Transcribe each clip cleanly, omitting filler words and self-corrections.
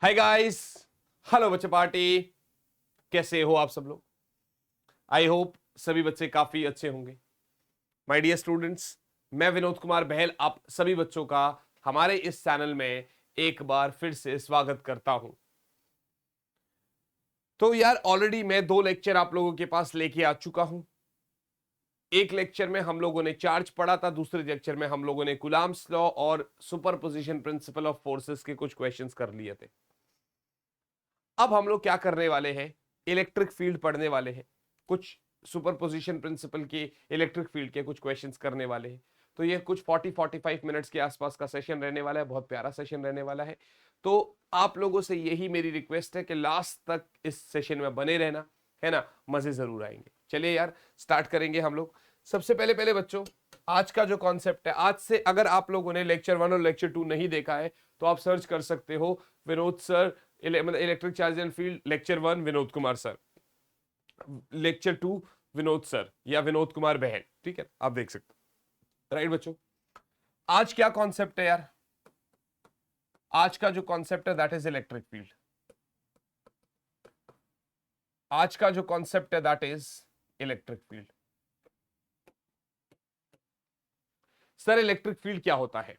Hi guys, hello बच्चे party. कैसे हो आप सब लोग? आई होप सभी बच्चे काफी अच्छे होंगे। माय डियर स्टूडेंट्स, मैं विनोद कुमार बहल आप सभी बच्चों का हमारे इस चैनल में एक बार फिर से स्वागत करता हूं। तो यार ऑलरेडी मैं 2 लेक्चर आप लोगों के पास लेके आ चुका हूं। एक लेक्चर में हम लोगों ने चार्ज पढ़ा था, दूसरे लेक्चर में हम लोगों ने कूलम्ब्स लॉ और सुपरपोजिशन प्रिंसिपल ऑफ फोर्सेस के कुछ क्वेश्चंस कर लिए थे। अब हम लोग क्या करने वाले हैं, इलेक्ट्रिक फील्ड पढ़ने वाले हैं। कुछ सुपरपोजिशन प्रिंसिपल के इलेक्ट्रिक फील्ड के कुछ क्वेश्चंस करने वाले हैं। तो ये कुछ 40-45 मिनट्स के आसपास का सेशन रहने वाला है, बहुत प्यारा सेशन रहने वाला है। तो आप लोगों से यही मेरी रिक्वेस्ट है कि लास्ट तक इस सेशन में बने रहना, है ना, मजे जरूर आएंगे। चलिए यार स्टार्ट करेंगे हम लोग। सबसे पहले पहले बच्चों, आज का जो कॉन्सेप्ट है, आज से अगर आप लोगों ने लेक्चर 1 और लेक्चर 2 नहीं देखा है तो आप सर्च कर सकते हो विनोद सर, मतलब electric charge and field lecture 1 Vinod Kumar sir, lecture 2 Vinod sir या विनोद कुमार बहन, ठीक है, आप देख सकते हो। राइट बच्चों, आज क्या कॉन्सेप्ट है यार? आज का जो कॉन्सेप्ट है दैट इज इलेक्ट्रिक फील्ड। आज का जो कॉन्सेप्ट है that is electric field. Sir electric field क्या होता है?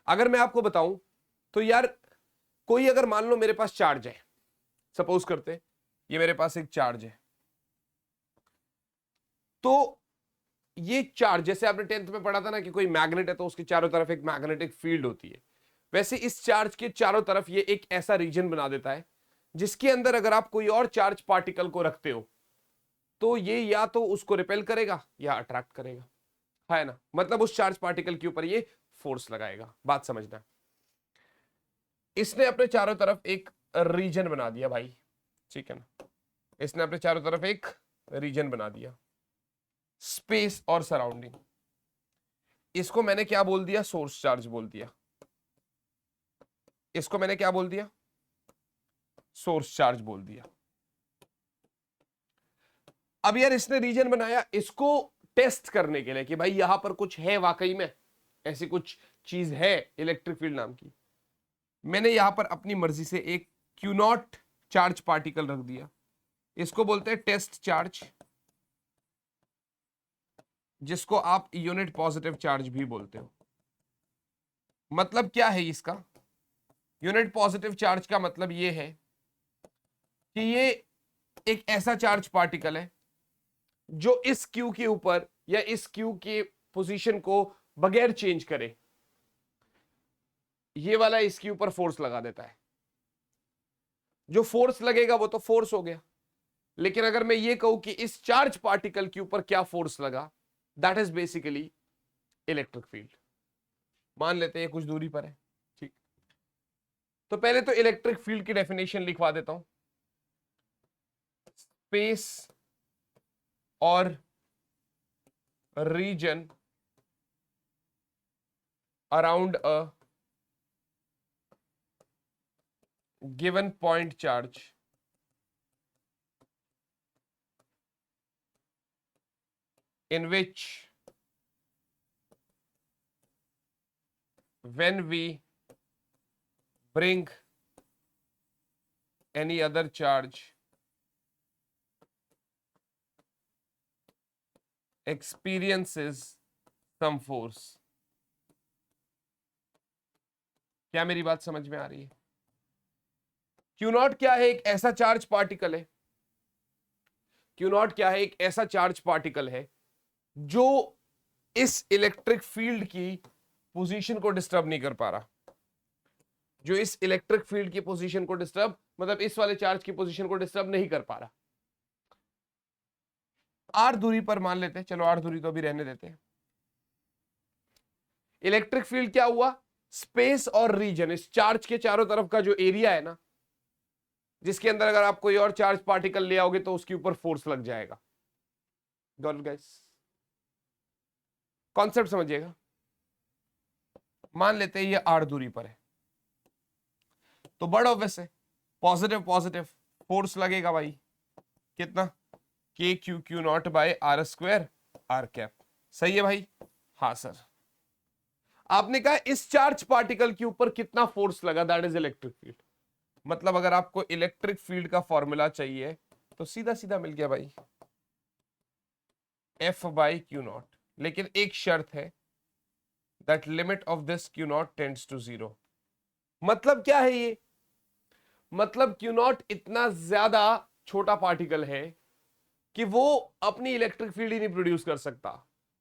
अगर मैं आपको बताऊं तो यार, कोई अगर मान लो मेरे पास चार्ज है, सपोज करते ये मेरे पास एक चार्ज है, तो ये चार्ज, जैसे आपने 10th में पढ़ा था ना कि कोई मैग्नेट है तो उसके चारों तरफ एक मैग्नेटिक फील्ड होती है, वैसे इस चार्ज के चारों तरफ ये एक ऐसा रीजन बना देता है जिसके अंदर अगर आप कोई और चार्ज पार्टिकल को रखते हो तो ये या तो उसको रिपेल करेगा या अट्रैक्ट करेगा, है ना। मतलब उस चार्ज पार्टिकल के ऊपर ये फोर्स लगाएगा। बात समझना, इसने अपने चारों तरफ एक रीजन बना दिया भाई, ठीक है ना। इसने अपने चारों तरफ एक रीजन बना दिया, स्पेस और सराउंडिंग। इसको मैंने क्या बोल दिया? सोर्स चार्ज बोल दिया। इसको मैंने क्या बोल दिया? सोर्स चार्ज बोल दिया। अब यार इसने रीजन बनाया इसको टेस्ट करने के लिए कि भाई यहां पर कुछ है, वाकई में ऐसी कुछ चीज है इलेक्ट्रिक फील्ड नाम की। मैंने यहां पर अपनी मर्जी से एक क्यू नॉट चार्ज पार्टिकल रख दिया, इसको बोलते हैं टेस्ट चार्ज, जिसको आप यूनिट पॉजिटिव चार्ज भी बोलते हो। मतलब क्या है इसका? यूनिट पॉजिटिव चार्ज का मतलब ये है कि ये एक ऐसा चार्ज पार्टिकल है जो इस क्यू के ऊपर या इस क्यू के पोजीशन को बगैर चेंज करे ये वाला इसके ऊपर फोर्स लगा देता है। जो फोर्स लगेगा वो तो फोर्स हो गया, लेकिन अगर मैं ये कहूं कि इस चार्ज पार्टिकल के ऊपर क्या फोर्स लगा, that is basically electric field. मान लेते हैं कुछ दूरी पर है, ठीक। तो पहले तो इलेक्ट्रिक फील्ड की डेफिनेशन लिखवा देता हूं। स्पेस और region around a given point charge in which when we bring any other charge experiences some force। क्या मेरी बात समझ में आ रही है? क्यू नॉट क्या है? एक ऐसा चार्ज पार्टिकल है। क्यू नॉट क्या है? एक ऐसा चार्ज पार्टिकल है जो इस इलेक्ट्रिक फील्ड की पोजीशन को डिस्टर्ब नहीं कर पा रहा। जो इस इलेक्ट्रिक फील्ड की पोजीशन को डिस्टर्ब, मतलब इस वाले चार्ज की पोजीशन को डिस्टर्ब नहीं कर पा रहा। आर दूरी पर मान लेते हैं, चलो आर दूरी तो अभी रहने देते हैं। इलेक्ट्रिक फील्ड क्या हुआ? स्पेस और रीजन, इस चार्ज के चारों तरफ का जो एरिया है ना, जिसके अंदर अगर आप कोई और चार्ज पार्टिकल ले आओगे तो उसके ऊपर फोर्स लग जाएगा। Got it guys? कॉन्सेप्ट समझिएगा। मान लेते हैं ये आर दूरी पर है, तो बड़ा ऑब्वियस है पॉजिटिव पॉजिटिव फोर्स लगेगा भाई। कितना? K Q Q naught by R square R cap. सही है भाई? हाँ सर। आपने कहा इस चार्ज पार्टिकल के ऊपर कितना फोर्स लगा, दैट इज इलेक्ट्रिक फील्ड। मतलब अगर आपको इलेक्ट्रिक फील्ड का फॉर्मूला चाहिए तो सीधा सीधा मिल गया भाई, F बाई क्यू नॉट। लेकिन एक शर्त है, that limit of this Q naught tends to 0। मतलब क्या है ये, मतलब क्यू नॉट इतना ज्यादा छोटा पार्टिकल है कि वो अपनी इलेक्ट्रिक फील्ड ही नहीं प्रोड्यूस कर सकता।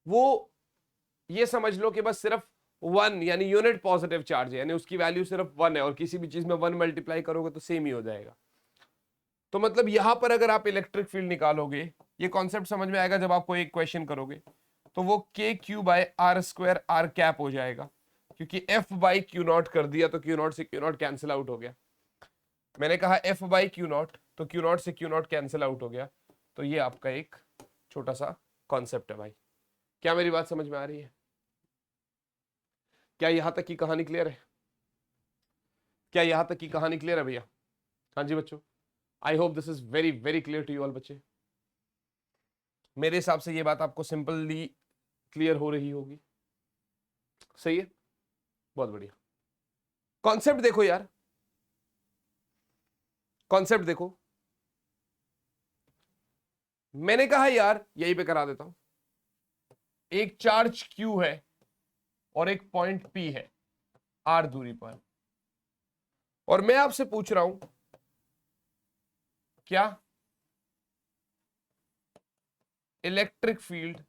वो ये समझ लो कि बस सिर्फ 1 यानी यूनिट पॉजिटिव चार्ज है, यानी उसकी वैल्यू सिर्फ 1 है, और किसी भी चीज में 1 मल्टीप्लाई करोगे तो सेम ही हो जाएगा। तो मतलब यहां पर अगर आप इलेक्ट्रिक फील्ड निकालोगे, ये कॉन्सेप्ट समझ में आएगा जब आपको एक क्वेश्चन करोगे, तो वो K Q by R square R cap हो जाएगा, क्योंकि एफ बाई क्यू नॉट कर दिया तो क्यू नॉट से क्यू नॉट कैंसिल आउट हो गया। मैंने कहा एफ बाई क्यू नॉट, तो क्यू नॉट से क्यू नॉट कैंसिल आउट हो गया। तो ये आपका एक छोटा सा कॉन्सेप्ट है भाई। क्या मेरी बात समझ में आ रही है? क्या यहां तक की कहानी क्लियर है? क्या यहां तक की कहानी क्लियर है भैया? हाँ जी बच्चों, I hope this is very very clear to you all बच्चे। मेरे हिसाब से ये बात आपको सिंपली क्लियर हो रही होगी। सही है, बहुत बढ़िया। कॉन्सेप्ट देखो यार, कॉन्सेप्ट देखो। मैंने कहा यार यहीं पे करा देता हूं, एक चार्ज Q है और एक पॉइंट P है R दूरी पर, और मैं आपसे पूछ रहा हूं क्या electric field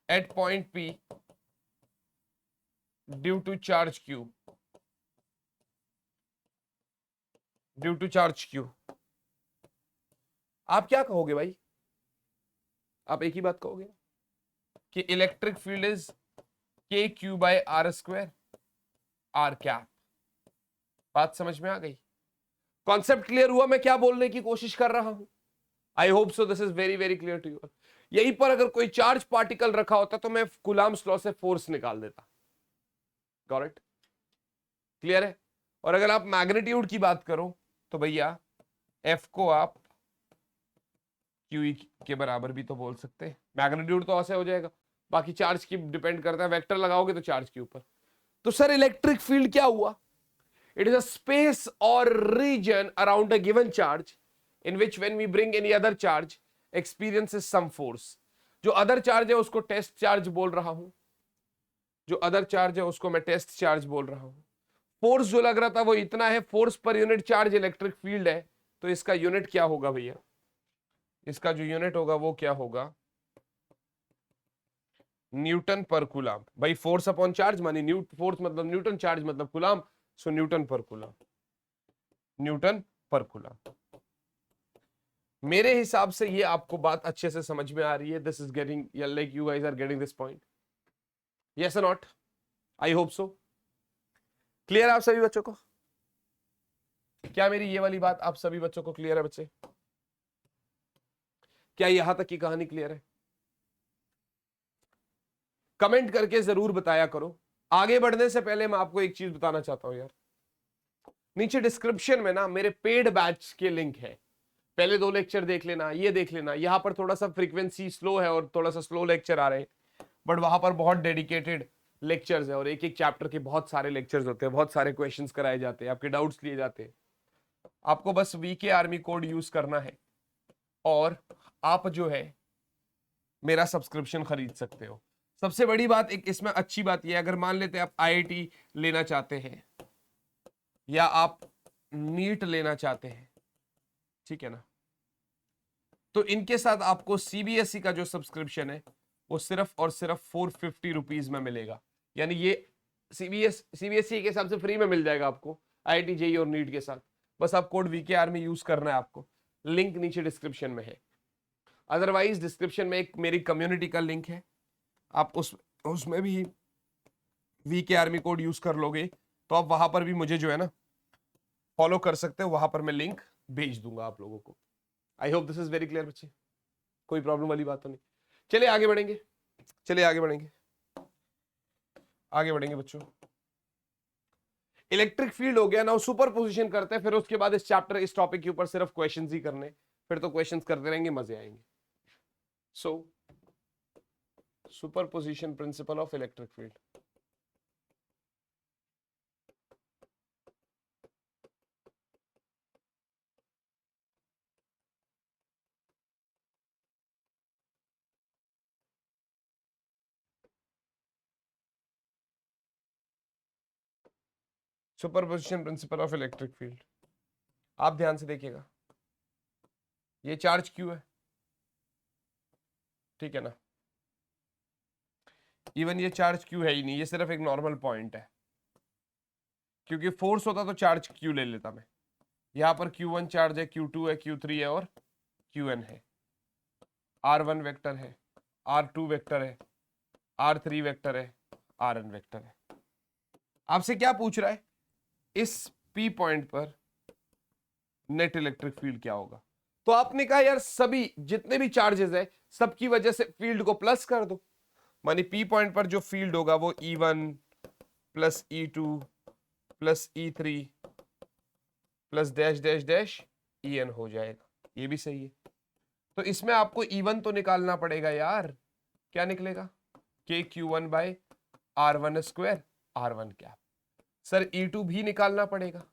at point P due to charge Q, due to charge Q, आप क्या कहोगे भाई? आप एक ही बात कहोगे कि electric field is K Q by R square R cap. बात समझ में आ गई? कॉन्सेप्ट क्लियर हुआ मैं क्या बोलने की कोशिश कर रहा हूं? I hope so this is very very clear to you. यहीं पर अगर कोई चार्ज पार्टिकल रखा होता तो मैं कूलम्ब्स लॉ से फोर्स निकाल देता। Got it? क्लियर है? और अगर आप मैग्नीट्यूड की बात करो तो भैया एफ को आप क्यू के बराबर भी तो बोल सकते हैं। मैग्नीट्यूड तो ऐसे हो जाएगा, बाकी चार्ज की डिपेंड करता है, वेक्टर लगाओगे तो चार्ज के ऊपर। तो सर इलेक्ट्रिक फील्ड क्या हुआ? इट इज अ स्पेस और region around a given charge in which when we bring any other charge experiences some force। जो अदर चार्ज है उसको टेस्ट चार्ज बोल रहा हूं, जो अदर चार्ज है उसको मैं टेस्ट चार्ज बोल रहा हूं। फोर्स जो लग रहा था वो इतना है, force per unit charge electric field है, तो इसका यूनिट क्या होगा भैया? इसका जो यूनिट होगा वो क्या होगा? न्यूटन पर कूलम। भाई फोर्स अपॉन चार्ज मानी फोर्स मतलब न्यूटन, चार्ज मतलब कूलम, सो न्यूटन पर कूलम, न्यूटन पर कूलम। मेरे हिसाब से ये आपको बात अच्छे से समझ में आ रही है। This is getting like you guys are getting this point, yes और not? I hope so. Clear है आप सभी बच्चों को? क्या मेरी ये वाली बात आप सभी बच्चों को क्लियर है बच्चे? क्या यहां तक की कहानी क्लियर है? कमेंट करके जरूर बताया करो। आगे बढ़ने से पहले मैं आपको एक चीज बताना चाहता हूं यार, नीचे डिस्क्रिप्शन में ना मेरे पेड बैच के लिंक है, पहले 2 लेक्चर देख लेना, ये देख लेना। यहां पर थोड़ा सा फ्रीक्वेंसी स्लो है और थोड़ा सा स्लो लेक्चर आ रहे हैं, बट वहां पर बहुत डेडिकेटेड लेक्चर्स है और एक एक चैप्टर के बहुत सारे लेक्चर्स होते हैं, बहुत सारे क्वेश्चंस कराए जाते हैं, आपके डाउट्स लिए जाते हैं। आपको बस वीके आर्मी कोड यूज करना है और आप जो है मेरा सब्सक्रिप्शन खरीद सकते हो। सबसे बड़ी बात एक इसमें अच्छी बात यह, अगर मान लेते हैं आप आईआईटी लेना चाहते हैं या आप नीट लेना चाहते हैं, ठीक है ना, तो इनके साथ आपको सीबीएसई का जो सब्सक्रिप्शन है वो सिर्फ और सिर्फ 450 रुपीज में मिलेगा। यानी ये सीबीएसई के हिसाब से फ्री में मिल जाएगा आपको आईआईटी जेईई और नीट के साथ। बस आप कोड वीके आर्मी यूज करना है आपको, लिंक नीचे डिस्क्रिप्शन में है। अदरवाइज डिस्क्रिप्शन में एक मेरी कम्युनिटी का लिंक है, आप उसमें भी वीके आर्मी कोड यूज कर लोगे तो आप वहां पर भी मुझे जो है ना फॉलो कर सकते हो, वहां पर मैं लिंक भेज दूंगा आप लोगों को। आई hope this is very clear बच्चे, कोई प्रॉब्लम वाली बात तो नहीं। चलिए आगे बढ़ेंगे, चलिए आगे बढ़ेंगे, आगे बढ़ेंगे बच्चों। इलेक्ट्रिक फील्ड हो गया ना, सुपर पोजिशन करते हैं, फिर उसके बाद इस चैप्टर इस टॉपिक के ऊपर सिर्फ क्वेश्चंस ही करने, फिर तो क्वेश्चंस करते रहेंगे, मजे आएंगे। So superposition principle of electric field. Superposition principle of electric field, आप ध्यान से देखिएगा, ये चार्ज क्यू है, ठीक है ना। इवन ये चार्ज क्यू है ही नहीं, ये सिर्फ एक नॉर्मल पॉइंट है, क्योंकि फोर्स होता तो चार्ज क्यू ले लेता मैं। यहां पर Q1 चार्ज है, Q2 है, Q3 है और Qn है। R1 वेक्टर है, R2 वेक्टर है, R3 वेक्टर है, Rn वेक्टर है। आपसे क्या पूछ रहा है, इस P पॉइंट पर नेट इलेक्ट्रिक फील्ड क्या होगा। तो आपने कहा यार सभी जितने भी चार्जेस है सबकी वजह से फील्ड को प्लस कर दो, मानी P पॉइंट पर जो फील्ड होगा वो E1 plus E2 plus E3 plus dash dash dash En हो जाएगा। ये भी सही है। तो इसमें आपको E1 तो निकालना पड़ेगा यार, क्या निकलेगा, KQ1 by R1 square R1 cap. Sir E2 भी निकालना पड़ेगा,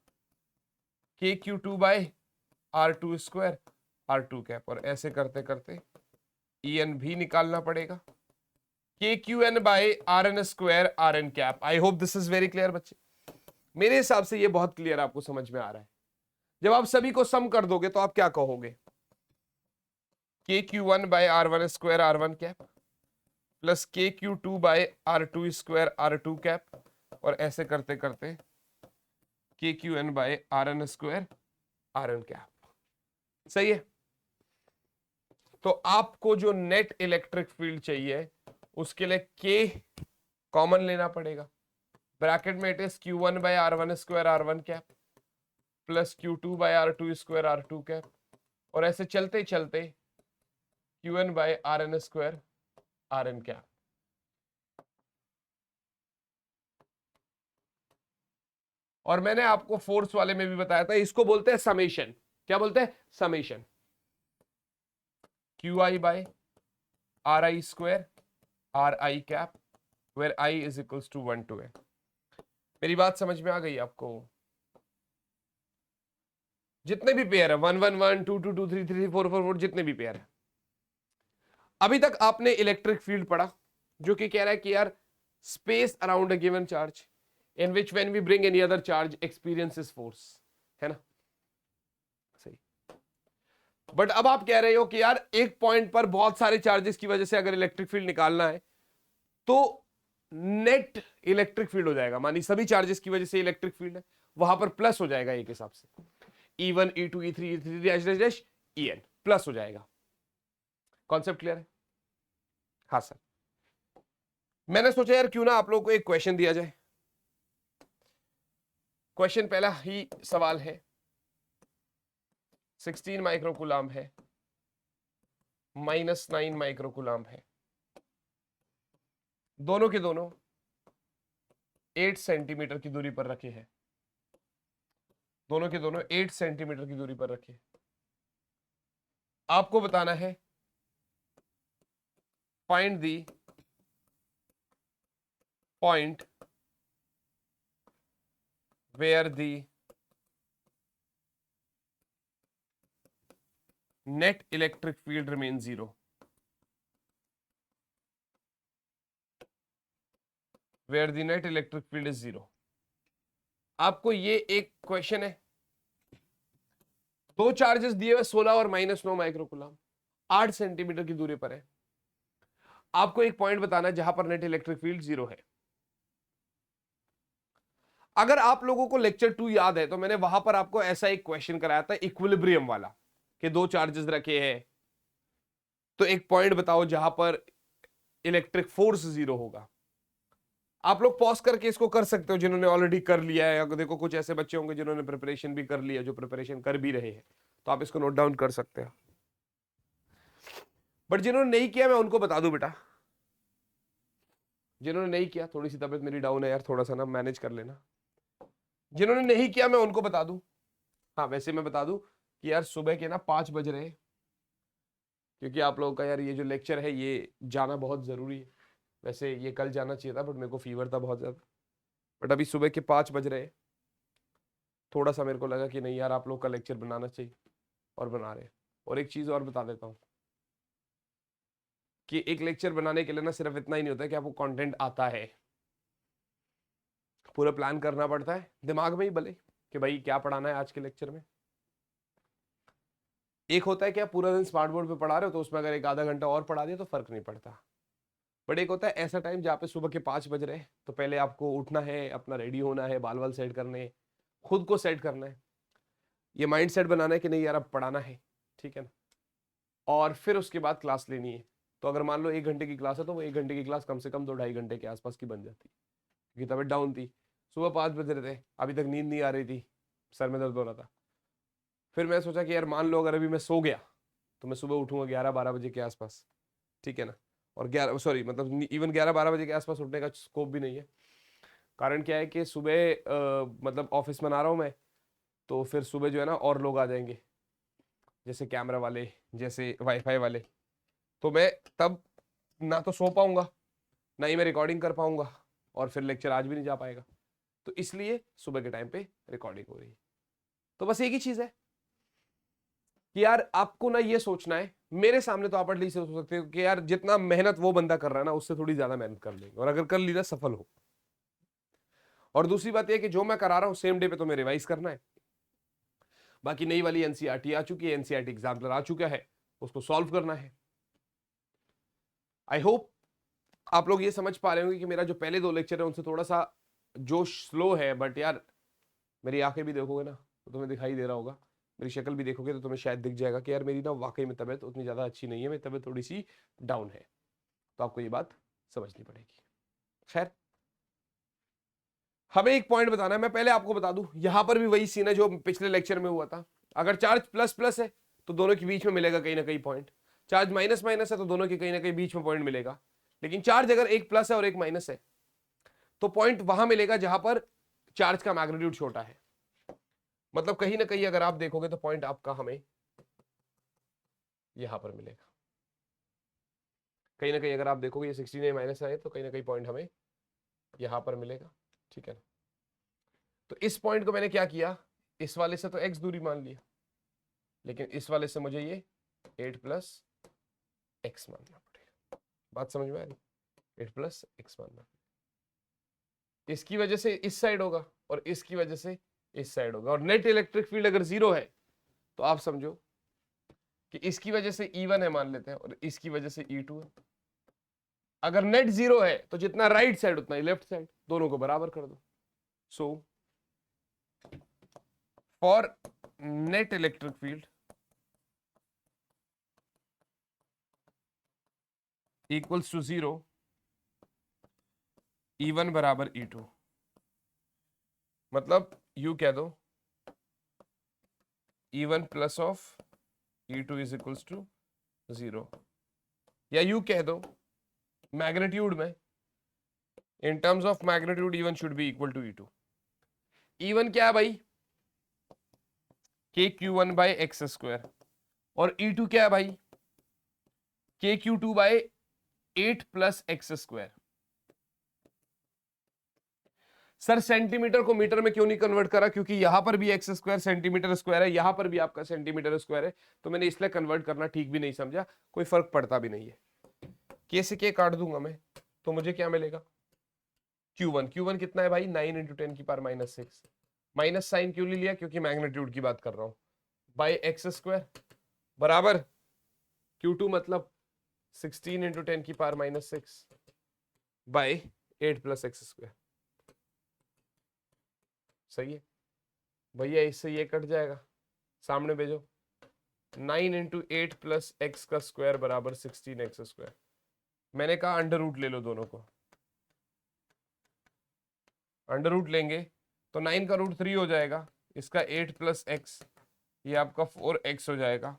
KQ2 by R2 square R2 cap. और ऐसे करते करते En भी निकालना पड़ेगा, KQN by Rn square Rn cap. I hope this is very clear बच्चे। मेरे हिसाब से ये बहुत क्लियर आपको समझ में आ रहा है। जब आप सभी को सम कर दोगे तो आप क्या कहोगे, KQ1 by R1 square R1 cap plus KQ2 by R2 square R2 cap, और ऐसे करते करते KQN by Rn square Rn cap. सही है। तो आपको जो नेट इलेक्ट्रिक फील्ड चाहिए उसके लिए K कॉमन लेना पड़ेगा, ब्रैकेट में it is Q1 by R1 square R1 cap plus Q2 by R2 square R2 cap, और ऐसे चलते चलते Qn by Rn square Rn cap. और मैंने आपको फोर्स वाले में भी बताया था, इसको बोलते हैं समेशन। क्या बोलते हैं, summation. Qi by Ri square Ri cap where I is equals to 1 to n। मेरी बात समझ में आ गई आपको। जितने भी पेयर है 1 1 1 2 2 2 3 3 4 4 4, जितने भी पेयर है, अभी तक आपने इलेक्ट्रिक फील्ड पढ़ा जो कि कह रहा है कि यार space around a given charge in which when we bring any other charge experiences force, है ना। सही। बट अब आप कह रहे हो कि यार एक पॉइंट पर बहुत सारे चार्जेस की वजह से अगर इलेक्ट्रिक फील्ड निकालना है तो नेट इलेक्ट्रिक फील्ड हो जाएगा, मानी सभी चार्जेस की वजह से इलेक्ट्रिक फील्ड है, वहां पर प्लस हो जाएगा एक हिसाब से, E1 E2 E3 E3 dash dash dash En plus हो जाएगा। कॉन्सेप्ट क्लियर है। हाँ सर। मैंने सोचा यार क्यों ना आप लोगों को एक क्वेश्चन दिया जाए। क्वेश्चन पहला ही सवाल है, 16 माइक्रोकूलाम है, -9 माइक्रोकूलाम है, दोनों के दोनों 8 सेंटीमीटर की दूरी पर रखे हैं, दोनों के दोनों 8 सेंटीमीटर की दूरी पर रखे। आपको बताना है find the point where the net electric field remain 0। Where the net electric field is 0। आपको ये एक क्वेश्चन है, दो चार्जेस दिए हुए 16 और -9 माइक्रोकूलम 8 सेंटीमीटर की दूरी पर है। आपको एक पॉइंट बताना है जहां पर नेट इलेक्ट्रिक फील्ड 0 है। अगर आप लोगों को लेक्चर 2 याद है तो मैंने वहां पर आपको ऐसा एक क्वेश्चन कराया था इक्विलिब्रियम वाला, कि दो चार्जेस रखे हैं तो एक पॉइंट बताओ जहां पर इलेक्ट्रिक फोर्स 0 होगा। आप लोग पॉज करके इसको कर सकते हो जिन्होंने ऑलरेडी कर लिया है। अगर देखो कुछ ऐसे बच्चे होंगे जिन्होंने प्रिपरेशन भी कर लिया, जो प्रिपरेशन कर भी रहे हैं, तो आप इसको नोट डाउन कर सकते हो। बट जिन्होंने नहीं किया मैं उनको बता दूं बेटा, जिन्होंने नहीं किया, थोड़ी सी तबीयत मेरी डाउन है यार, थोड़ा सा ना मैनेज कर लेना। जिन्होंने नहीं किया मैं उनको बता दूं, हाँ वैसे मैं बता दूं कि यार सुबह के ना 5 बज रहे हैं, क्योंकि आप लोगों का यार ये जो लेक्चर है ये जाना बहुत जरूरी है। वैसे ये कल जाना चाहिए था, बट मेरे को फीवर था बहुत ज्यादा। बट अभी सुबह के 5 बज रहे, थोड़ा सा मेरे को लगा कि नहीं यार आप लोग का लेक्चर बनाना चाहिए, और बना रहे। और एक चीज और बता देता हूँ कि एक लेक्चर बनाने के लिए ना सिर्फ इतना ही नहीं होता है कि आपको कंटेंट आता है, पूरा प्लान करना पड़ता है दिमाग में ही भले कि भाई क्या पढ़ाना है आज के लेक्चर में। एक होता है कि आप पूरा दिन स्मार्ट बोर्ड पे पढ़ा रहे हो तो उसमें अगर एक आधा घंटा और पढ़ा दिया तो फर्क नहीं पड़ता। बट एक होता है ऐसा टाइम जहाँ पे सुबह के 5 बज रहे हैं, तो पहले आपको उठना है, अपना रेडी होना है, बाल वाल सेट करने हैं, खुद को सेट करना है, ये माइंड सेट बनाना है कि नहीं यार अब पढ़ाना है, ठीक है ना। और फिर उसके बाद क्लास लेनी है। तो अगर मान लो 1 घंटे की क्लास है तो वो 1 घंटे की क्लास कम से कम 2-2.5 घंटे के आसपास की बन जाती है, क्योंकि तबीयत डाउन थी, सुबह 5 बज रहे थे, अभी तक नींद नहीं आ रही थी, सर में दर्द हो रहा था। फिर मैं सोचा कि यार मान लो अगर अभी मैं सो गया तो मैं सुबह उठूंगा 11-12 बजे के आसपास, ठीक है ना। और 11 सॉरी मतलब इवन 11-12 बजे के आसपास उठने का स्कोप भी नहीं है। कारण क्या है कि सुबह मतलब ऑफिस में ना रहा हूँ मैं, तो फिर सुबह जो है ना और लोग आ जाएंगे, जैसे कैमरा वाले, जैसे वाईफाई वाले, तो मैं तब ना तो सो पाऊंगा, ना ही मैं रिकॉर्डिंग कर पाऊंगा, और फिर लेक्चर आज भी नहीं जा पाएगा। तो इसलिए सुबह के टाइम पे रिकॉर्डिंग हो रही है। तो बस एक ही चीज है कि यार आपको ना ये सोचना है, मेरे सामने तो आप एटलीस्ट सोच सकते हो कि यार जितना मेहनत वो बंदा कर रहा है ना उससे थोड़ी ज्यादा मेहनत कर लेंगे, और अगर कर ली ना सफल हो। और दूसरी बात यह कि जो मैं करा रहा हूं सेम डे पे तो मैं रिवाइज करना है। बाकी नई वाली एनसीईआरटी आ चुकी है, एनसीईआरटी एग्जाम्पलर आ चुका है, उसको सॉल्व करना है। आई होप आप लोग ये समझ पा रहे होंगे कि मेरा जो पहले 2 लेक्चर है उनसे थोड़ा सा जो स्लो है, बट यार मेरी आंखें भी देखोगे ना तो तुम्हें दिखाई दे रहा होगा, मेरी शक्ल भी देखोगे तो तुम्हें शायद दिख जाएगा कि यार मेरी ना वाकई में तबीयत उतनी ज़्यादा अच्छी नहीं है, मेरी तबीयत थोड़ी सी डाउन है। तो आपको ये बात समझनी पड़ेगी। खैर, हमें एक पॉइंट बताना है, मैं पहले आपको बता दूं, यहां पर भी वही सीन है जो पिछले लेक्चर में हुआ था। अगर चार्ज प्लस प्लस है तो दोनों के बीच में मिलेगा कहीं ना कहीं पॉइंट, चार्ज माइनस माइनस है तो दोनों के कहीं ना कहीं बीच में पॉइंट मिलेगा। लेकिन चार्ज अगर एक प्लस है और एक माइनस है तो पॉइंट वहां मिलेगा जहां पर चार्ज का मैग्नीट्यूड छोटा है। मतलब कहीं ना कहीं अगर आप देखोगे तो पॉइंट आपका हमें यहां पर मिलेगा, कहीं ना कहीं अगर आप देखोगे ये 16 माइनस है तो कहीं ना कहीं पॉइंट हमें यहां पर मिलेगा, ठीक है ना। तो इस पॉइंट को मैंने क्या किया, इस वाले से तो x दूरी मान लिया, लेकिन इस वाले से मुझे ये 8 प्लस एक्स मानना पड़ेगा। बात समझ में आ रही, 8 प्लस एक्स मानना, इसकी वजह से इस साइड होगा और इसकी वजह से इस साइड होगा। और नेट इलेक्ट्रिक फील्ड अगर 0 है तो आप समझो कि इसकी वजह से E1 है मान लेते हैं और इसकी वजह से E2 है। अगर नेट 0 है तो जितना राइट साइड उतना ही लेफ्ट साइड, दोनों को बराबर कर दो। So for net electric field equals to 0, E1 बराबर E2, मतलब यू कह दो E1 plus of E2 is equals to 0, या यू कह दो मैग्नीट्यूड में, in terms of magnitude E1 should be equal to E2। E1 क्या है भाई, KQ1 बाई एक्स स्क्वायर, और E2 क्या है भाई, KQ2 by 8 plus x square. Sir centimetre को मीटर में क्यों नहीं कन्वर्ट करा, क्योंकि यहां पर भी एक्स स्क्वायर सेंटीमीटर स्क्वायर है, यहां पर भी आपका सेंटीमीटर स्क्वायर है, तो मैंने इसलिए कन्वर्ट करना ठीक भी नहीं समझा, कोई फर्क पड़ता भी नहीं है। के से के काट दूंगा मैं तो मुझे क्या मिलेगा, Q1 कितना है भाई, 9 इंटू 10 की पावर माइनस 6, माइनस साइन क्यों ले लिया, क्योंकि मैग्नीट्यूड की बात कर रहा हूं, बाई एक्स स्क्वायर बराबर Q2 मतलब 16 इंटू 10 की power minus 6 by 8 plus x square. सही है भैया, इससे ये कट जाएगा, सामने भेजो, 9 इंटू 8 प्लस एक्स का स्क्वायर बराबर 16 एक्स स्क्वायर। मैंने कहा अंडर रूट ले लो दोनों को, अंडर रूट लेंगे तो 9 का रूट 3 हो जाएगा, इसका 8 प्लस एक्स ये आपका 4x हो जाएगा,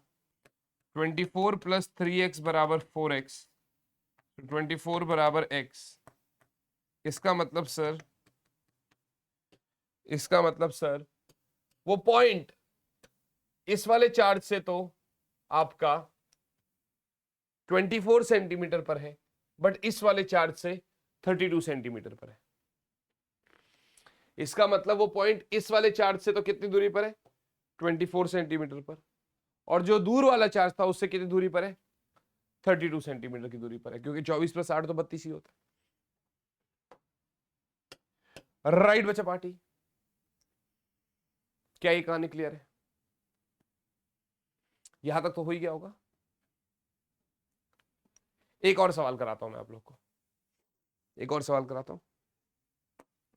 24 प्लस 3x बराबर 4x, 24 बराबर x। इसका मतलब सर वो पॉइंट इस वाले चार्ज से तो आपका 24 सेंटीमीटर पर है, बट इस वाले चार्ज से 32 सेंटीमीटर पर है। इसका मतलब वो पॉइंट इस वाले चार्ज से तो कितनी दूरी पर है, 24 सेंटीमीटर पर, और जो दूर वाला चार्ज था उससे कितनी दूरी पर है, 32 सेंटीमीटर की दूरी पर है, क्योंकि 24 + 8 तो 32 ही होता है। राइट बच्चा पार्टी, क्या ये कहानी क्लियर है? यहां तक तो हो ही गया होगा। एक और सवाल कराता हूं मैं आप लोग को, एक और सवाल कराता हूं।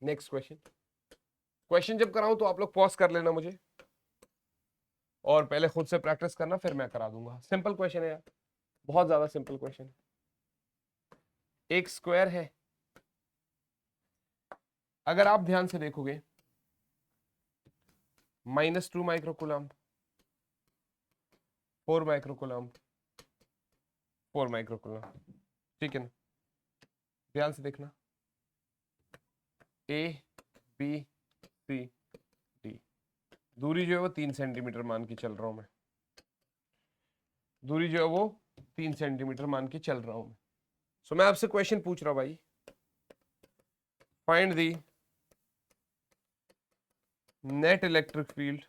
नेक्स्ट क्वेश्चन, क्वेश्चन जब कराऊं तो आप लोग पॉज कर लेना मुझे, और पहले खुद से प्रैक्टिस करना, फिर मैं करा दूंगा। सिंपल क्वेश्चन है यार, बहुत ज्यादा सिंपल क्वेश्चन है। एक स्क्वायर है, अगर आप ध्यान से देखोगे, -2 माइक्रोकूलम, 4 माइक्रोकूलम, 4 माइक्रोकूलम, ठीक है ना? ध्यान से देखना, ए बी सी डी, दूरी जो है वो 3 सेंटीमीटर मान के चल रहा हूं मैं, दूरी जो है वो 3 सेंटीमीटर मान के चल रहा हूं मैं। सो मैं आपसे क्वेश्चन पूछ रहा हूं भाई, find the net electric field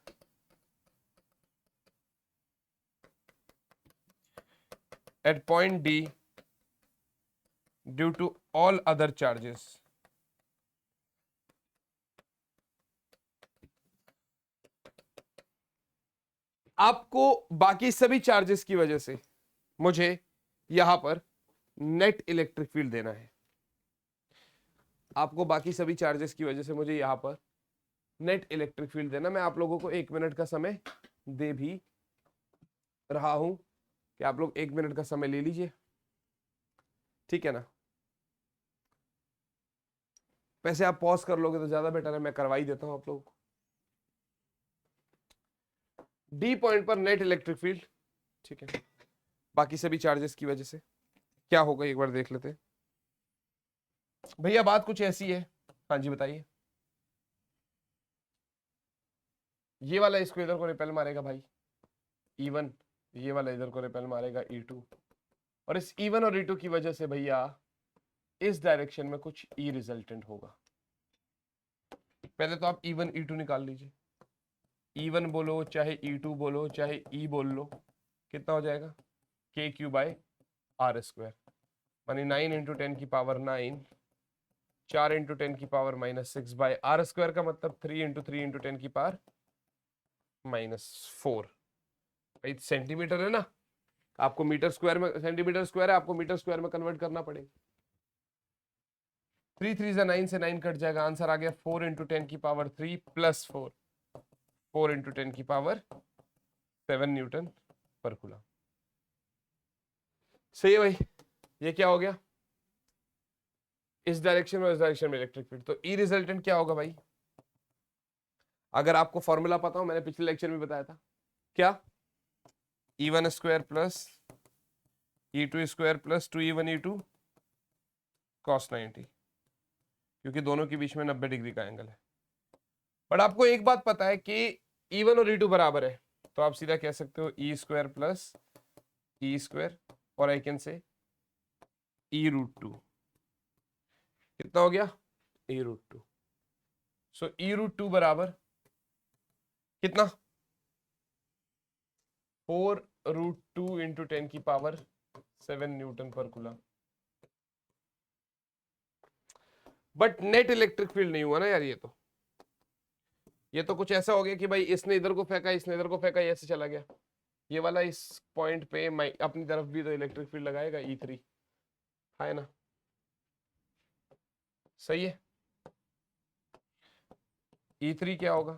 at point D due to all other charges. आपको बाकी सभी चार्जेस की वजह से मुझे यहां पर नेट इलेक्ट्रिक फील्ड देना है। आपको बाकी सभी चार्जेस की वजह से मुझे यहां पर नेट इलेक्ट्रिक फील्ड देना। मैं आप लोगों को 1 मिनट का समय दे भी रहा हूं कि आप लोग 1 मिनट का समय ले लीजिए, ठीक है ना? वैसे आप पॉज कर लोगे तो ज्यादा बेटर है, मैं करवा ही देता हूं आप लोगों को। डी पॉइंट पर नेट इलेक्ट्रिक फील्ड, ठीक है, बाकी सभी चार्जेस की वजह से क्या होगा एक बार देख लेते हैं। भैया बात कुछ ऐसी है, हाँ जी बताइए। ये वाला इसको इधर को रिपेल मारेगा भाई E1, ये वाला इधर को रिपेल मारेगा E2, और इस E1 और E2 की वजह से भैया इस डायरेक्शन में कुछ E रिजल्टेंट होगा। पहले तो आप E1 E2 निकाल लीजिए, E1 बोलो चाहे E2 बोलो चाहे E बोल लो, कितना हो जाएगा, KQ/R², मानी 9 × 10 की पावर 9, 4 × 10 की पावर -6/R² का मतलब 3 × 3 × 10 की पावर -4। भाई सेंटीमीटर है ना, आपको मीटर स्क्वायर में, सेंटीमीटर स्क्वायर है, आपको मीटर स्क्वायर में कन्वर्ट करना पड़ेगा। 3 3 जा 9 से 9 कट जाएगा, आंसर आ गया 4 × 10 की पावर 3 + 4, 4 × 10 की पावर 7 न्यूटन पर कूलम। सही है भाई, ये क्या हो गया, इस डायरेक्शन में इस डायरेक्शन में इलेक्ट्रिक फील्ड। तो ई रिजल्टेंट क्या होगा भाई, अगर आपको फॉर्मूला पता हो, मैंने पिछले लेक्चर में बताया था, क्या, E1² + E2² + 2E1 E2 cos 90, क्योंकि दोनों के बीच में 90 डिग्री का एंगल है। बट आपको एक बात पता है कि E1 और E2 बराबर है, तो आप सीधा कह सकते हो E² + E², और आई कैन से E√2, कितना हो गया, E√2। सो E√2 बराबर कितना, 4√2 × 10 की पावर 7 न्यूटन पर coulomb. But net electric field नहीं हुआ ना यार, ये तो कुछ ऐसा हो गया कि भाई इसने इधर को फेंका, इसने इधर को फेंका, ऐसे चला गया। ये वाला इस पॉइंट पे अपनी तरफ भी तो इलेक्ट्रिक फील्ड लगाएगा, E3 है ना, सही है। E3 क्या होगा,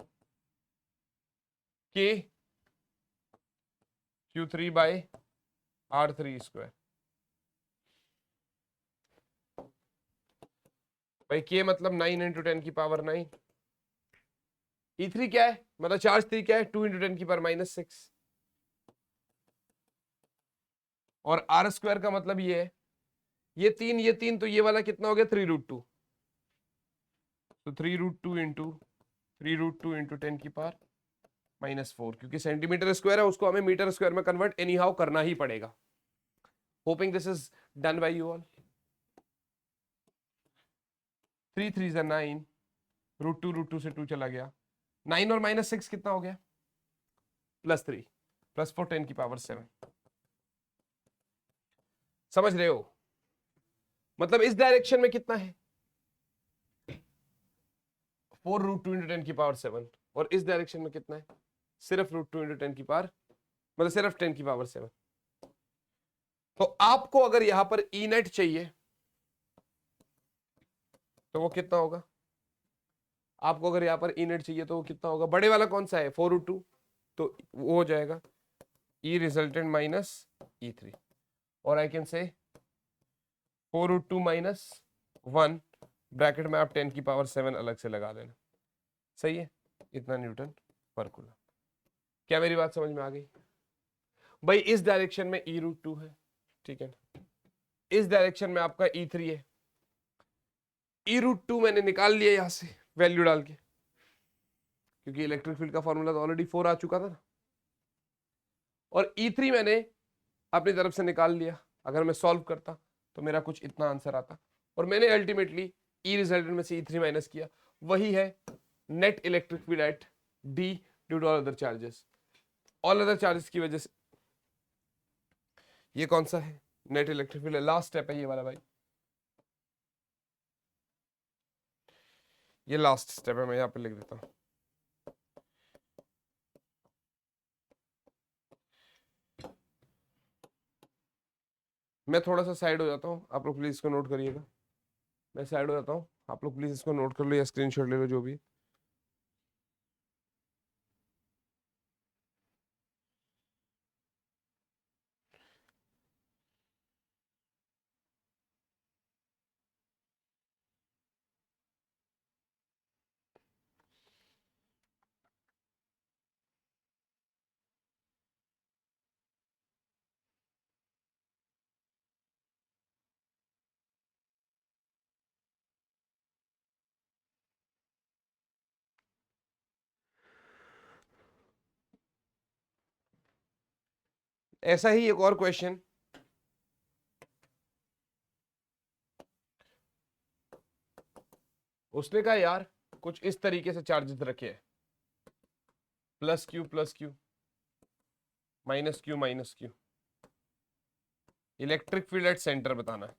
K Q3/R3²। भाई K मतलब 9 × 10 की पावर 9, E3 क्या है, मतलब चार्ज 3 क्या है, 2 × 10 की पावर -6, और R² का मतलब ये है, ये 3 तो ये वाला कितना हो गया, 3√2, तो 3√2 × 10 की पावर -4, क्योंकि सेंटीमीटर स्क्वायर है, उसको हमें मीटर स्क्वायर में कन्वर्ट एनी हाउ करना ही पड़ेगा। Hopping this is done by you all. 3 3 ज़ा 9, √2 से 2 चला गया, 9 और -6 कितना हो गया, +3, +4 10 की पावर 7। समझ रहे हो? मतलब इस डायरेक्शन में कितना है, 4 √2 × 10 की पावर 7, और इस डायरेक्शन में कितना है, सिर्फ √2 × 10 की पावर, मतलब सिर्फ 10 की पावर 7। तो आपको अगर यहां पर ई नेट चाहिए तो वो कितना होगा, आपको अगर यहां पर ई नेट चाहिए तो वो कितना होगा, बड़े वाला कौन सा है 4 √2, तो वो हो जाएगा ई रिजल्टेंट माइनस E3, और आई कैन से 4 √2 -1 ब्रैकेट में आप 10 की पावर 7 अलग से लगा देना, सही है, इतना न्यूटन पर कूलम। क्या मेरी बात समझ में आ गई भाई? इस डायरेक्शन में E√2 है, ठीक है, इस डायरेक्शन में आपका E3 है, E√2 मैंने निकाल लिया यहां से वैल्यू डाल के, क्योंकि इलेक्ट्रिक फील्ड का फॉर्मूला तो ऑलरेडी 4 आ चुका था ना, और E3 मैंने अपनी तरफ से निकाल लिया। अगर मैं सॉल्व करता तो मेरा कुछ इतना आंसर आता, और मैंने अल्टीमेटली ई रिजल्टेंट में से E3 माइनस किया, वही है net electric field at D due to all other charges. All other charges की वजह से ये कौन सा है, net electric field, last step है ये वाला भाई, ये लास्ट स्टेप है, मैं यहां पे लिख देता हूं। मैं थोड़ा सा साइड हो जाता हूँ, आप लोग प्लीज इसको नोट करिएगा, मैं साइड हो जाता हूँ, आप लोग प्लीज इसको नोट कर लो या स्क्रीनशॉट ले लो, जो भी। ऐसा ही एक और क्वेश्चन, उसने कहा यार कुछ इस तरीके से चार्जेस रखे हैं, +Q +Q -Q -Q, electric field at centre बताना है,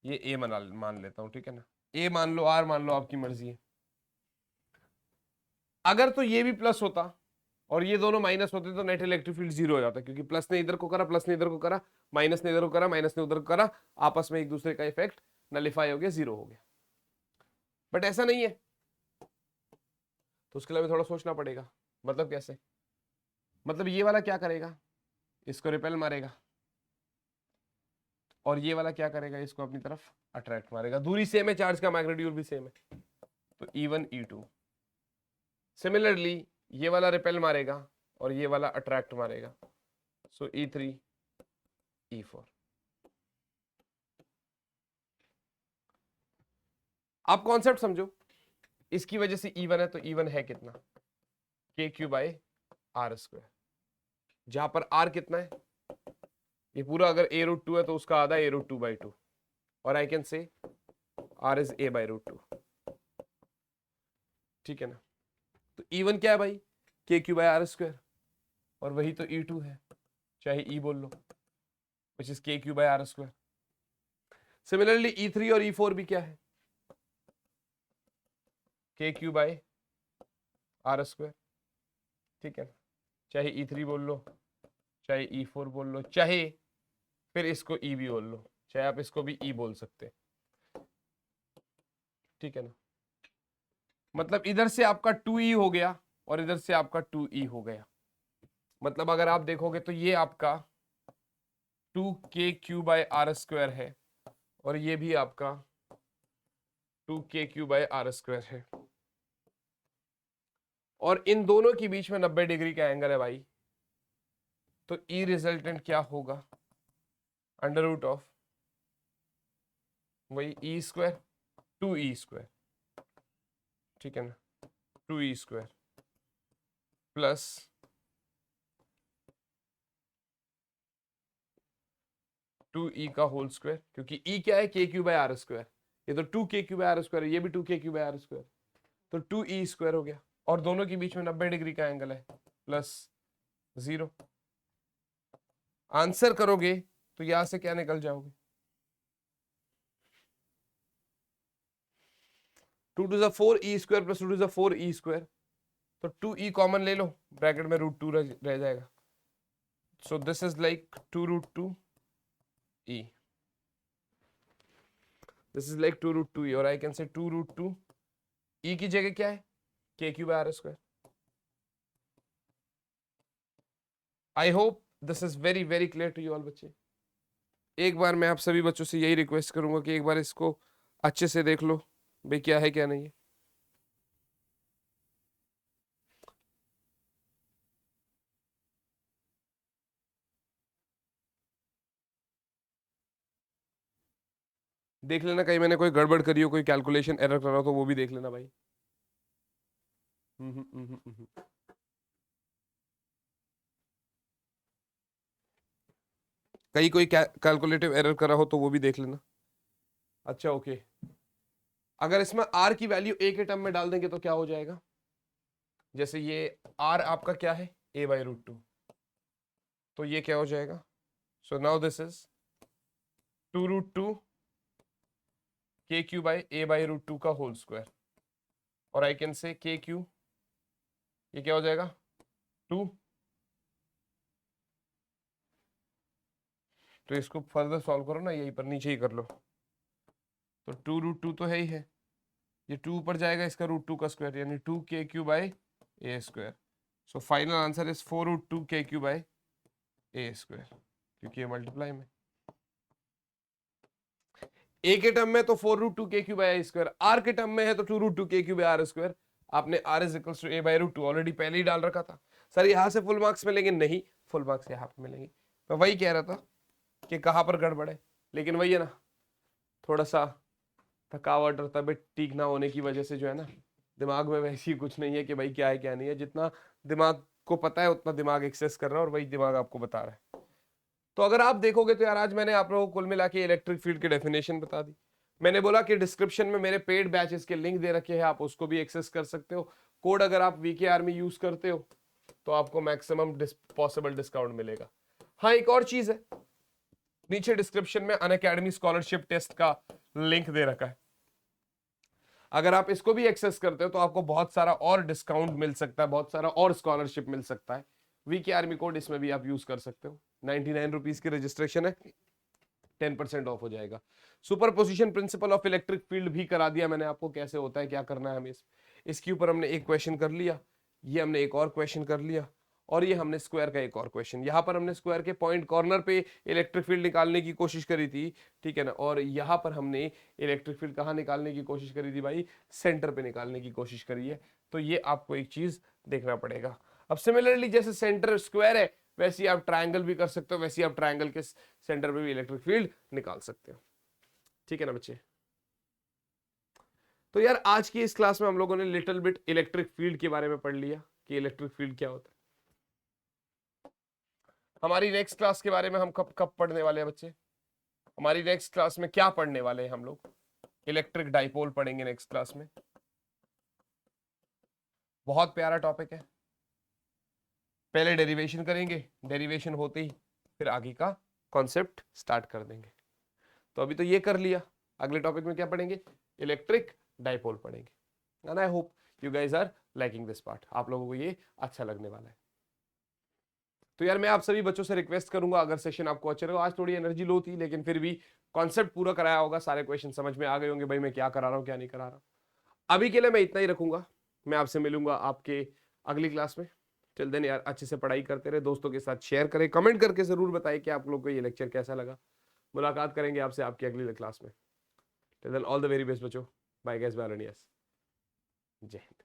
ये ए मान लेता हूं, ठीक है ना, ए मान लो, आर मान लो, आपकी मर्जी है। अगर तो ये भी प्लस होता और ये दोनों माइनस होते तो नेट इलेक्ट्रिक फील्ड 0 हो जाता, क्योंकि प्लस ने इधर को करा, प्लस ने इधर को करा, माइनस ने इधर को करा, माइनस ने उधर को करा, आपस में एक दूसरे का इफेक्ट नलिफाई हो गया, 0 हो गया। बट ऐसा नहीं है, तो उसके लिए भी थोड़ा सोचना पड़ेगा। मतलब कैसे, मतलब ये वाला क्या करेगा, इसको रिपेल मारेगा, और ये वाला क्या करेगा, इसको अपनी तरफ अट्रैक्ट मारेगा, दूरी सेम है, चार्ज का मैग्नीट्यूड भी सेम है, तो E1 E2। सिमिलरली ये वाला रिपेल मारेगा और ये वाला अट्रैक्ट मारेगा, सो E3 E4। आप कॉन्सेप्ट समझो, इसकी वजह से E1 है, तो E1 है कितना, KQ/R², जहां पर R कितना है, ये पूरा अगर A√2 है तो उसका आधा A√2/2, और I can say R is A/√2, ठीक है ना। तो E1 क्या है भाई, KQ/R², और वही तो E2 है, चाहे E बोल लो, which is KQ/R²। Similarly E3 और E4 भी क्या है, KQ/R², ठीक है, चाहे E3 बोल लो, चाहे E4 बोल लो, चाहे फिर इसको E भी बोल लो, चाहे आप इसको भी E बोल सकते, ठीक है ना। मतलब इधर से आपका 2E हो गया और इधर से आपका 2E हो गया, मतलब अगर आप देखोगे तो ये आपका 2KQ/R² है, और ये भी आपका 2KQ/R² है, और इन दोनों के बीच में 90 डिग्री का एंगल है भाई, तो E रिजल्टेंट क्या होगा, √, वही E², 2E², ठीक है ना, 2E² प्लस 2E का होल स्क्वायर, क्योंकि E क्या है, KQ/R², ये तो 2k³ r², ये भी 2k³r², तो 2e² हो गया, और दोनों के बीच में 90 डिग्री का एंगल है, +0। आंसर करोगे तो यहां से क्या निकल जाओगे, 2⁴e² + 2⁴e², तो 2e कॉमन ले लो, ब्रैकेट में √2 रह जाएगा, सो this is like 2√2e, this is like 2√2e, और आई कैन से 2√2e की जगह क्या है, k³r²। I hope this is very very clear to you all बच्चे। एक बार मैं आप सभी बच्चों से यही रिक्वेस्ट करूंगा कि एक बार इसको अच्छे से देख लो भाई, क्या है क्या नहीं है। देख लेना कहीं मैंने कोई गड़बड़ करी हो, कोई कैलकुलेशन एरर कर रहा हो तो वो भी देख लेना भाई। कहीं कोई कैलकुलेटिव एरर करा हो तो वो भी देख लेना। अच्छा ओके, अगर इसमें r की वैल्यू a के टर्म में डाल देंगे तो क्या हो जाएगा, जैसे ये r आपका क्या है, a/√2, तो ये क्या हो जाएगा, so now this is 2√2 k³ का होल स्क्वायर, और आई कैन से k³, ये क्या हो जाएगा 2, तो इसको फर्दर सॉल्व करो ना, यहीं पर नीचे ही कर लो, तो 2√2 तो है ही है, ये 2 ऊपर जाएगा, इसका √2 का स्क्वायर यानी 2k³/a², so final answer is 4√2 k³/a², क्योंकि ये मल्टीप्लाई में a के टर्म में तो 4√2 k³/a², r के टर्म में है तो 2√2 k³/r²। आपने r = a/√2 ऑलरेडी पहले ही डाल रखा था। सर यहां से फुल मार्क्स मिलेंगे, नहीं, फुल मार्क्स यहाँ पे मिलेंगे। मैं वही कह रहा था कि कहां पर गड़बड़ है, लेकिन वही है ना, थोड़ा सा थकावट और तबीयत ठीक ना होने की वजह से जो है ना, दिमाग में वैसी कुछ नहीं है कि भाई क्या है क्या नहीं है, जितना दिमाग को पता है उतना दिमाग एक्सेस कर रहा है, और वही दिमाग आपको बता रहा है। तो अगर आप देखोगे तो यार आज मैंने आप लोगों को कुल मिला के इलेक्ट्रिक फील्ड की डेफिनेशन बता दी। मैंने बोला कि डिस्क्रिप्शन में मेरे पेड बैचेस के लिंक दे रखे हैं, आप उसको भी एक्सेस कर सकते हो। कोड अगर आप VKR में यूज करते हो तो आपको मैक्सिमम पॉसिबल डिस्काउंट मिलेगा। हाँ एक और चीज है, नीचे डिस्क्रिप्शन में अनअकैडमी स्कॉलरशिप टेस्ट का लिंक दे रखा है, अगर आप इसको भी एक्सेस करते हो तो आपको बहुत सारा और डिस्काउंट मिल सकता है, बहुत सारा और स्कॉलरशिप मिल सकता है। VK आर्मी कोड इसमें भी आप यूज कर सकते हो, 99 रुपीज की रजिस्ट्रेशन है, 10% ऑफ हो जाएगा। Super position principal of electric field भी करा दिया मैंने आपको, कैसे होता है क्या करना है हमें। इसके ऊपर हमने एक क्वेश्चन कर लिया, ये हमने एक और क्वेश्चन कर लिया, और ये हमने स्क्वायर का एक और क्वेश्चन, यहाँ पर हमने स्क्वायर के पॉइंट कॉर्नर पे इलेक्ट्रिक फील्ड निकालने की कोशिश करी थी, ठीक है ना, और यहाँ पर हमने इलेक्ट्रिक फील्ड कहाँ निकालने की कोशिश करी थी भाई, सेंटर पे निकालने की कोशिश करी है। तो ये आपको एक चीज देखना पड़ेगा। अब सिमिलरली जैसे सेंटर स्क्वायर है, वैसे ही आप ट्रायंगल भी कर सकते हो, वैसे ही आप ट्रायंगल के सेंटर पे भी इलेक्ट्रिक फील्ड निकाल सकते हो, ठीक है ना बच्चे। तो यार आज की इस क्लास में हम लोगों ने लिटिल बिट इलेक्ट्रिक फील्ड के बारे में पढ़ लिया कि इलेक्ट्रिक फील्ड क्या होता है। हमारी नेक्स्ट क्लास के बारे में हम कब कब पढ़ने वाले हैं बच्चे, हमारी नेक्स्ट क्लास में क्या पढ़ने वाले हैं हम लोग, इलेक्ट्रिक डाइपोल पढ़ेंगे नेक्स्ट क्लास में। बहुत प्यारा टॉपिक है, पहले डेरिवेशन करेंगे, डेरिवेशन होते ही फिर आगे का कॉन्सेप्ट स्टार्ट कर देंगे। तो अभी तो ये कर लिया, अगले टॉपिक में क्या पढ़ेंगे, इलेक्ट्रिक डाइपोल पढ़ेंगे। And I hope you guys are liking this part, आप लोगों को ये अच्छा लगने वाला है। तो यार मैं आप सभी बच्चों से रिक्वेस्ट करूंगा, अगर सेशन आपको अच्छा लगा, आज थोड़ी एनर्जी लो थी लेकिन फिर भी कॉन्सेप्ट पूरा कराया होगा, सारे क्वेश्चन समझ में आ गए होंगे भाई मैं क्या करा रहा हूँ क्या नहीं करा रहा हूँ। अभी के लिए मैं इतना ही रखूंगा, मैं आपसे मिलूंगा आपके अगली क्लास में। टिल देन यार अच्छे से पढ़ाई करते रहे, दोस्तों के साथ शेयर करें, कमेंट करके जरूर बताएं कि आप लोग को ये लेक्चर कैसा लगा। मुलाकात करेंगे आपसे आपकी अगली क्लास में। Till then all the very best बच्चों, बाय गाइस, बाय, जय हिंद।